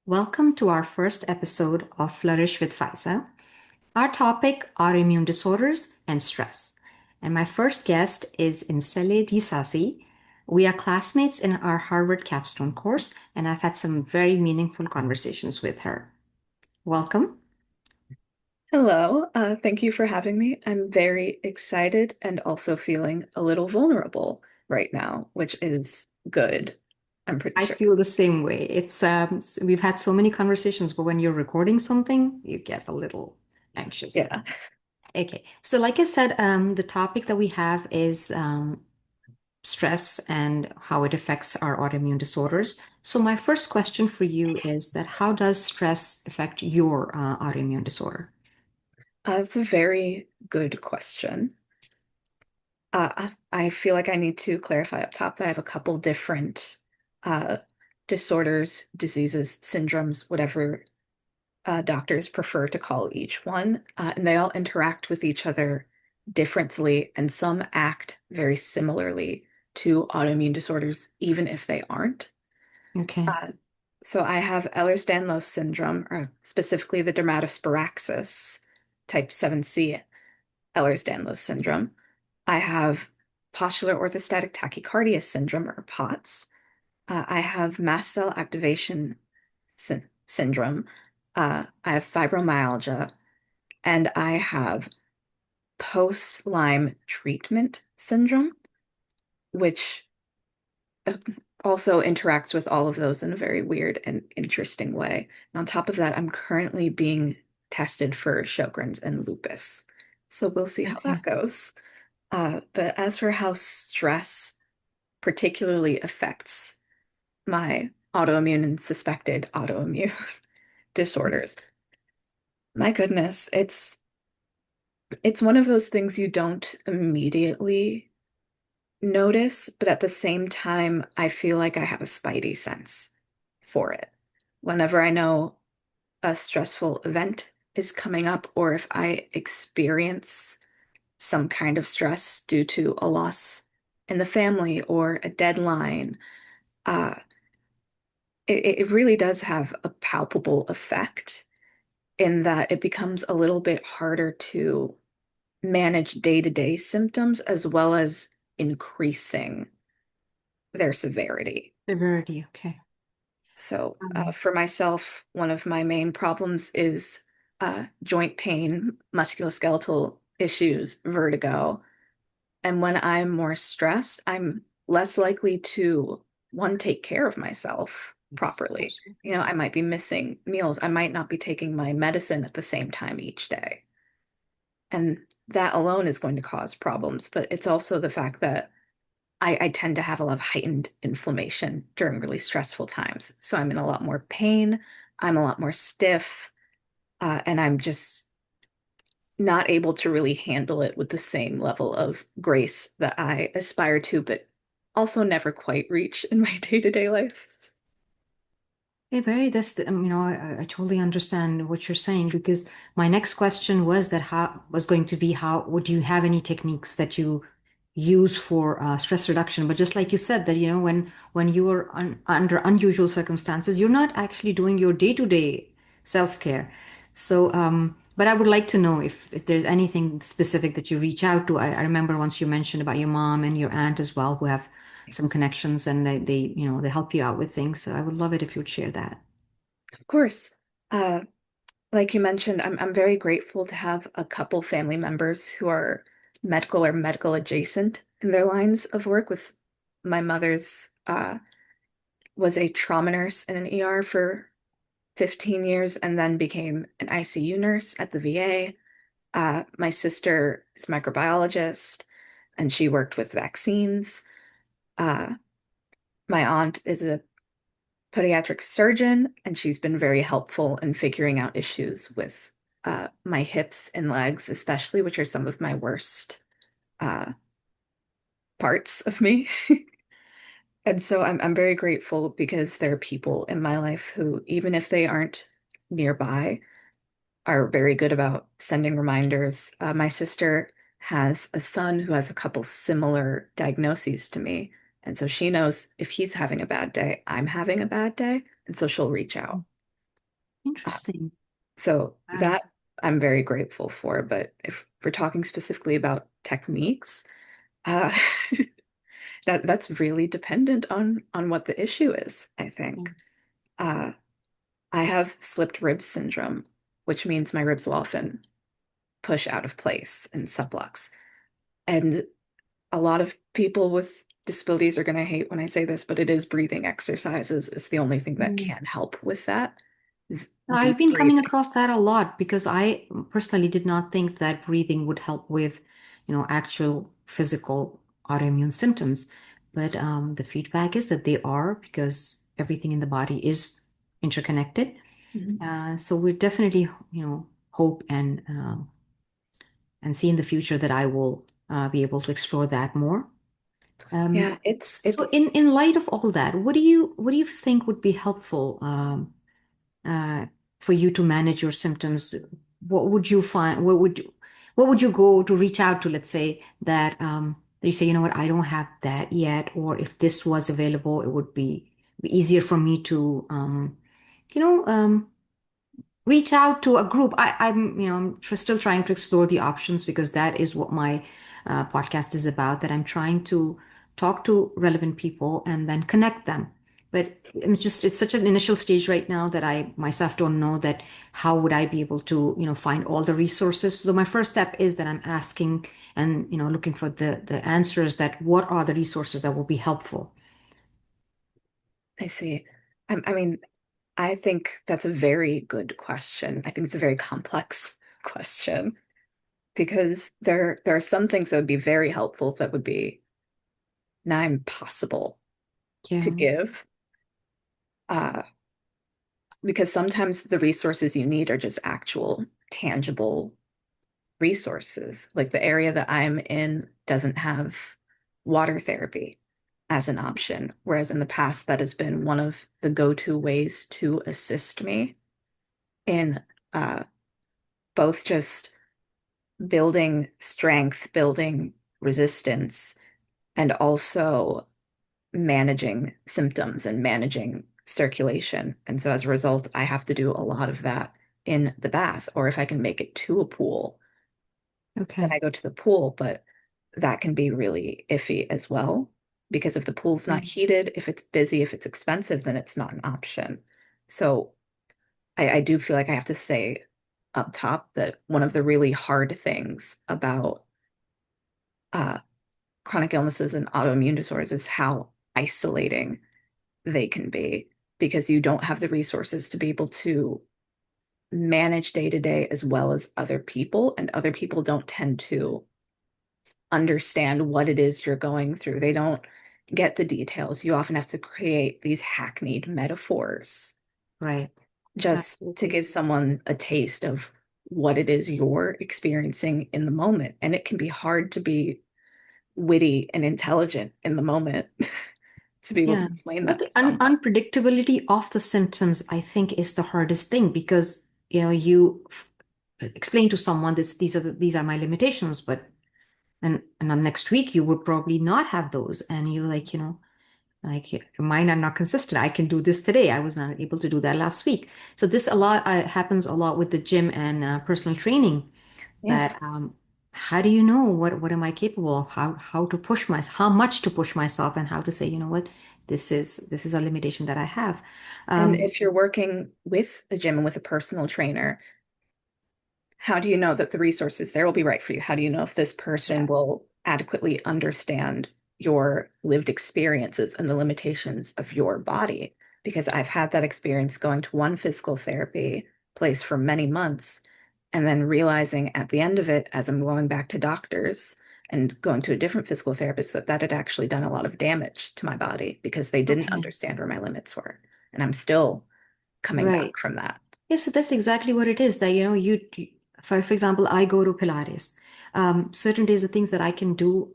Welcome to our first episode of Flourish with Faiza. Our topic, autoimmune disorders and stress. And my first guest is Insele Di Sasi. We are classmates in our Harvard capstone course, and I've had some very meaningful conversations with her. Welcome. Hello, thank you for having me. I'm very excited and also feeling a little vulnerable right now, which is good, I'm pretty I sure. feel the same way. We've had so many conversations, but when you're recording something, you get a little anxious. Yeah. Okay, so like I said, the topic that we have is stress and how it affects our autoimmune disorders. So my first question for you is that how does stress affect your autoimmune disorder? That's a very good question. I feel like I need to clarify up top that I have a couple different uh, disorders, diseases, syndromes, whatever doctors prefer to call each one, and they all interact with each other differently, and some act very similarly to autoimmune disorders, even if they aren't. Okay. Uh, so I have Ehlers-Danlos syndrome, or specifically the dermatosparaxis type 7C Ehlers-Danlos syndrome. I have postular orthostatic tachycardia syndrome, or POTS. I have mast cell activation syndrome. I have fibromyalgia, and I have post-Lyme treatment syndrome, which uh, also interacts with all of those in a very weird and interesting way. And on top of that, I'm currently being tested for Sjogren's and lupus. So we'll see how that Okay. goes. But as for how stress particularly affects my autoimmune and suspected autoimmune disorders, my goodness, it's one of those things you don't immediately notice, but at the same time, I feel like I have a spidey sense for it. Whenever I know a stressful event is coming up, or if I experience some kind of stress due to a loss in the family or a deadline, uh, it really does have a palpable effect in that it becomes a little bit harder to manage day-to-day symptoms as well as increasing their severity. Severity. Okay. So, Um, for myself, one of my main problems is joint pain, musculoskeletal issues, vertigo. And when I'm more stressed, I'm less likely to, one, take care of myself yes, properly. You absolutely. know, I might be missing meals. I might not be taking my medicine at the same time each day. And that alone is going to cause problems. But it's also the fact that I tend to have a lot of heightened inflammation during really stressful times. So I'm in a lot more pain. I'm a lot more stiff, and I'm just not able to really handle it with the same level of grace that I aspire to, but also never quite reach in my day-to-day life. Okay, very, I totally understand what you're saying because my next question was that how was going to be how would you have any techniques that you use for stress reduction? But just like you said that, when you are under unusual circumstances, you're not actually doing your day-to-day self-care. So, but I would like to know if there's anything specific that you reach out to. I remember once you mentioned about your mom and your aunt as well, who have some connections and they help you out with things. So I would love it if you would share that. Of course, uh, like you mentioned, I'm very grateful to have a couple family members who are medical or medical adjacent in their lines of work. With my mother's was a trauma nurse in an ER for 15 years and then became an ICU nurse at the VA. My sister is a microbiologist and she worked with vaccines. Uh, my aunt is a pediatric surgeon and she's been very helpful in figuring out issues with my hips and legs, especially, which are some of my worst uh, parts of me. And so I'm very grateful because there are people in my life who, even if they aren't nearby, are very good about sending reminders. My sister has a son who has a couple similar diagnoses to me. And so she knows if he's having a bad day, I'm having a bad day. And so she'll reach out. Uh, Interesting. so Wow. that I'm very grateful for. But if we're talking specifically about techniques, uh, that's really dependent on what the issue is, I Yeah. think. Uh, I have slipped rib syndrome, which means my ribs will often push out of place in sublux. And a lot of people with disabilities are going to hate when I say this, but it is breathing exercises is the only thing that Mm. can help with that, is I've deep been coming breathing. across that a lot because I personally did not think that breathing would help with, actual physical autoimmune symptoms. But the feedback is that they are because everything in the body is interconnected. Mhm. So we definitely, hope and see in the future that I will be able to explore that more. Yeah, So in light of all that, what do you think would be helpful uh, for you to manage your symptoms? What would you find? What would you go to reach out to? Let's say that you say, you know what, I don't have that yet, or if this was available, it would be easier for me to you know reach out to a group. I'm still trying to explore the options because that is what my podcast is about. That I'm trying to talk to relevant people and then connect them. But it's such an initial stage right now that I myself don't know that how would I be able to find all the resources. So my first step is that I'm asking and looking for the answers, that what are the resources that will be helpful. I see. I mean, I think that's a very good question. I think it's a very complex question because there are some things that would be very helpful that would be nigh impossible to Yeah. give. Uh, because sometimes the resources you need are just actual tangible resources. Like the area that I'm in doesn't have water therapy as an option, whereas in the past that has been one of the go-to ways to assist me in uh, both just building strength, building resistance, and also managing symptoms and managing circulation. And so as a result, I have to do a lot of that in the bath, or if I can make it to a pool, then Okay. I go to the pool, but that can be really iffy as well. Because if the pool's not Okay. heated, if it's busy, if it's expensive, then it's not an option. So I do feel like I have to say up top that one of the really hard things about uh, chronic illnesses and autoimmune disorders is how isolating they can be because you don't have the resources to be able to manage day to day as well as other people, and other people don't tend to understand what it is you're going through. They don't get the details. You often have to create these hackneyed metaphors Right. just to Absolutely. give someone a taste of what it is you're experiencing in the moment. And it can be hard to be witty and intelligent in the moment to be able to Yeah. explain Well, that the to someone. unpredictability of the symptoms, I think, is the hardest thing because, you explain to someone these are my limitations, but and then next week you would probably not have those, and you like mine are not consistent. I can do this today. I was not able to do that last week. So this a lot happens a lot with the gym and personal training. Yes. That how do you know what am I capable of? How to push myself, how much to push myself, and how to say, you know what, this is a limitation that I have. And Um, if you're working with a gym and with a personal trainer, how do you know that the resources there will be right for you? How do you know if this person yeah. will adequately understand your lived experiences and the limitations of your body? Because I've had that experience going to one physical therapy place for many months and then realizing at the end of it, as I'm going back to doctors and going to a different physical therapist, that that had actually done a lot of damage to my body because they didn't Okay. understand where my limits were. And I'm still coming Right. back from that. Yeah, so that's exactly what it is. That for example, I go to Pilates. Certain days, the things that I can do,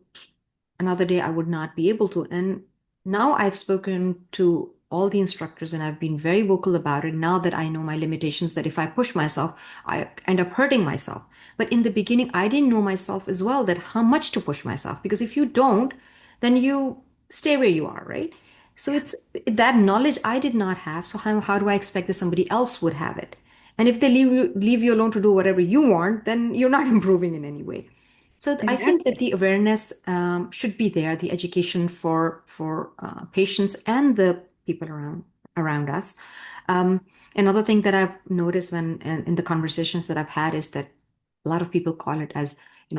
another day I would not be able to. And now I've spoken to all the instructors and I've been very vocal about it. Now that I know my limitations, that if I push myself, I end up hurting myself. But in the beginning, I didn't know myself as well, that how much to push myself. Because if you don't, then you stay where you are, right? So it's that knowledge I did not have. So how do I expect that somebody else would have it? And if they leave you alone to do whatever you want, then you're not improving in any way. So I think that Exactly. the awareness should be there, the education for patients and the people around us. Um, Another thing that I've noticed when in the conversations that I've had is that a lot of people call it as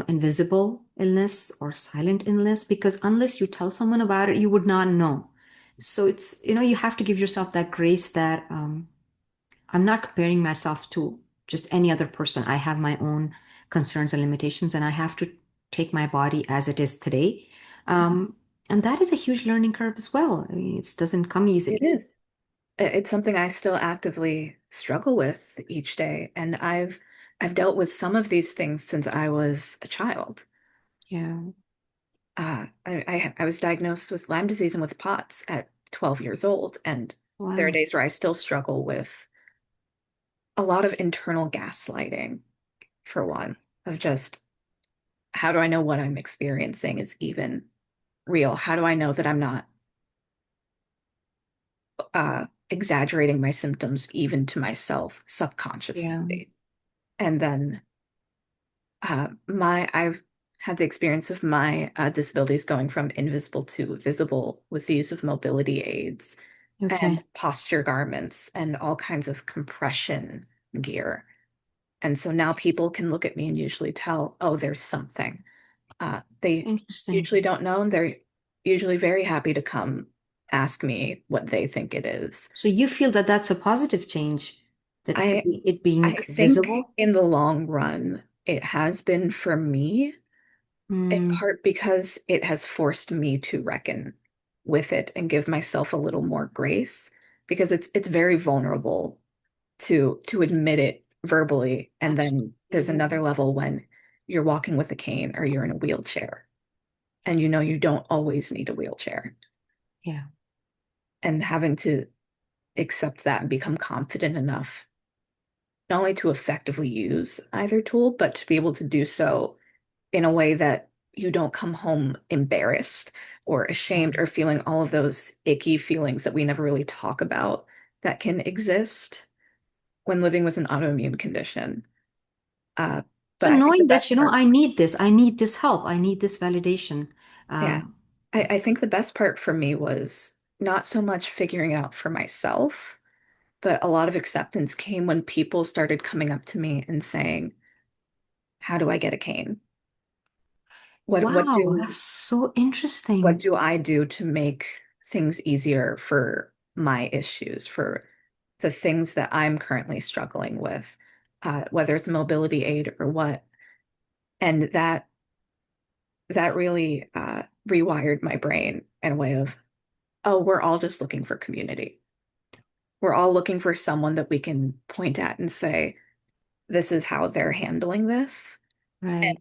invisible illness or silent illness because unless you tell someone about it, you would not know. So it's, you have to give yourself that grace that I'm not comparing myself to just any other person. I have my own concerns and limitations, and I have to take my body as it is today. Um, and that is a huge learning curve as well. I mean, it doesn't come It easily. is. It's something I still actively struggle with each day, and I've dealt with some of these things since I was a child. Yeah. I was diagnosed with Lyme disease and with POTS at 12 years old, and there are Wow. days where I still struggle with a lot of internal gaslighting, for one, of just how do I know what I'm experiencing is even real? How do I know that I'm not exaggerating my symptoms even to myself Yeah. subconsciously? And then I've had the experience of my disabilities going from invisible to visible with the use of mobility aids and Okay. posture garments and all kinds of compression gear. And so now people can look at me and usually tell, oh, there's something. They Interesting. usually don't know, and they're usually very happy to come ask me what they think it is. So you feel that that's a positive change, that I it being I think visible? in the long run, it has been for me, in Mm, part because it has forced me to reckon with it and give myself a little more grace, because it's very vulnerable to admit it verbally, and then there's absolutely. another level when you're walking with a cane or you're in a wheelchair and you know you don't always need a wheelchair, Yeah. and having to accept that and become confident enough not only to effectively use either tool, but to be able to do so in a way that you don't come home embarrassed or ashamed or feeling all of those icky feelings that we never really talk about that can exist when living with an autoimmune condition. Uh, So but I think the knowing that, best part, I need this help, I need this validation. yeah, Um, I think the best part for me was not so much figuring it out for myself, but a lot of acceptance came when people started coming up to me and saying, "How do I get a cane? What what wow, do that's so what interesting. do I do to make things easier for my issues, for the things that I'm currently struggling with, whether it's a mobility aid or what?" And that really rewired my brain in a way of, oh, we're all just looking for community. We're all looking for someone that we can point at and say, this is how they're handling this. Right.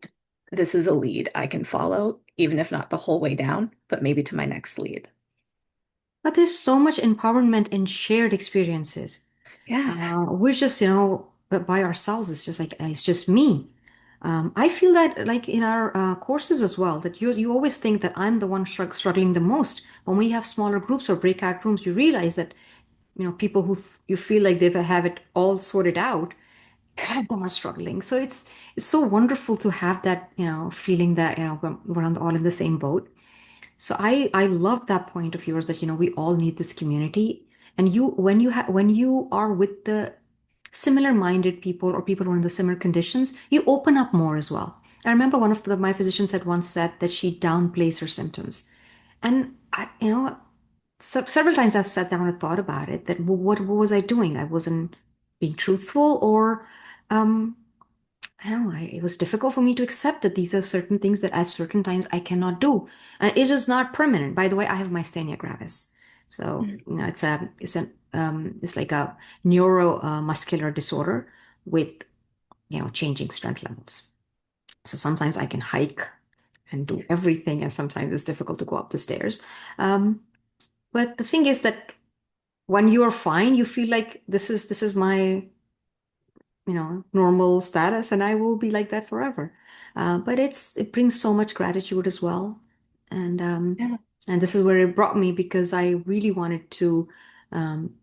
And this is a lead I can follow, even if not the whole way down, but maybe to my next lead. But there's so much empowerment in shared experiences. Yeah. We're just, by ourselves. It's just like, it's just me. I feel that like in our courses as well, that you always think that I'm the one struggling the most. When we have smaller groups or breakout rooms, you realize that, people who you feel like they have it all sorted out, all of them are struggling. So it's so wonderful to have that, feeling that, we're all in the same boat. So I love that point of yours that we all need this community. And when you are with the similar minded people or people who are in the similar conditions, you open up more as well. I remember one of my physicians had once said that she downplays her symptoms. And several times I've sat down and thought about it, that what was I doing? I wasn't being truthful, or um, I don't know, it was difficult for me to accept that these are certain things that at certain times I cannot do. And it is not permanent. By the way, I have myasthenia gravis. So, Mhm. it's like a neuromuscular disorder with, changing strength levels. So sometimes I can hike and do everything, and sometimes it's difficult to go up the stairs. But the thing is that when you are fine, you feel like this is my normal status, and I will be like that forever. But it brings so much gratitude as well. And Yeah. And this is where it brought me because I really wanted to um,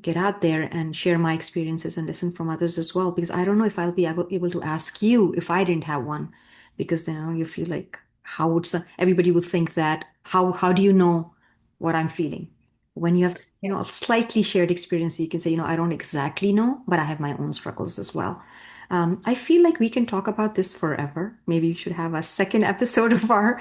get out there and share my experiences and listen from others as well. Because I don't know if I'll be able to ask you if I didn't have one. Because you feel like how would everybody would think that how do you know what I'm feeling? When you have Yeah. a slightly shared experience, you can say I don't exactly know, but I have my own struggles as well. I feel like we can talk about this forever. Maybe we should have a second episode of our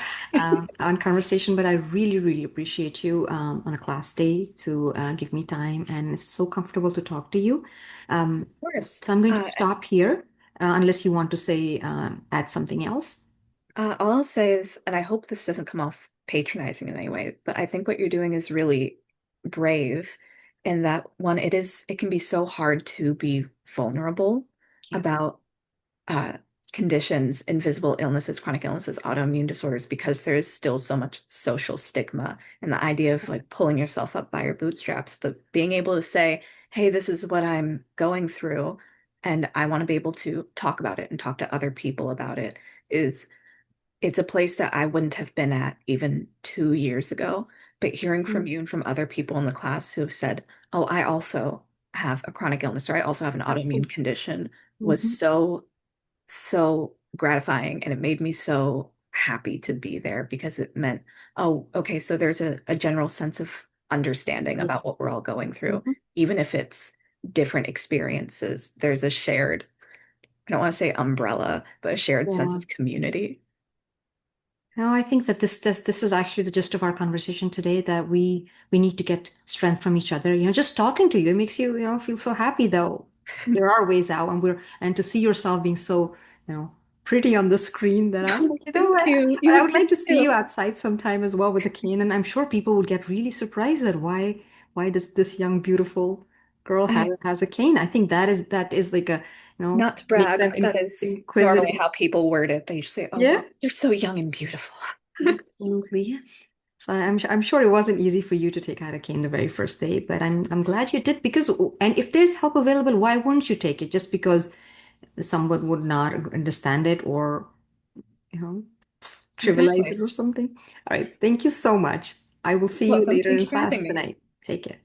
on conversation, but I really, really appreciate you on a class day to give me time, and it's so comfortable to talk to you. Um, Of course. so I'm going to stop here, unless you want to say add something else. All I'll say is, and I hope this doesn't come off patronizing in any way, but I think what you're doing is really brave in that one, it can be so hard to be vulnerable Yeah. about uh, conditions, invisible illnesses, chronic illnesses, autoimmune disorders, because there is still so much social stigma and the idea of like pulling yourself up by your bootstraps. But being able to say, hey, this is what I'm going through, and I want to be able to talk about it and talk to other people about it is it's a place that I wouldn't have been at even 2 years ago. But hearing from Mm, you and from other people in the class who have said, oh, I also have a chronic illness or I also have an autoimmune absolutely. condition was Hmm. so gratifying. And it made me so happy to be there because it meant, oh, okay, so there's a general sense of understanding Yeah. about what we're all going through. Hmm. Even if it's different experiences, there's a shared, I don't want to say umbrella, but a shared sense Yeah. of community. No, I think that this is actually the gist of our conversation today, that we need to get strength from each other. Just talking to you, it makes you, feel so happy though. There are ways out, and to see yourself being so, pretty on the screen, that I was like, Thank what? you. You I have would like been to see too. you outside sometime as well with a cane. And I'm sure people would get really surprised at why does this young, beautiful girl Uh, has a cane? I think that is like Not to makes them brag, that is normally inquisitive. how people word it. They just say, "Oh, Yeah, you're so young and beautiful." absolutely. So I'm sure it wasn't easy for you to take out a cane the very first day, but I'm glad you did, because and if there's help available, why wouldn't you take it? Just because someone would not understand it, or you know trivialize Exactly. it or something. All right, thank you so much. I will see You're you welcome. later Thank in you for having class me. tonight. Take care.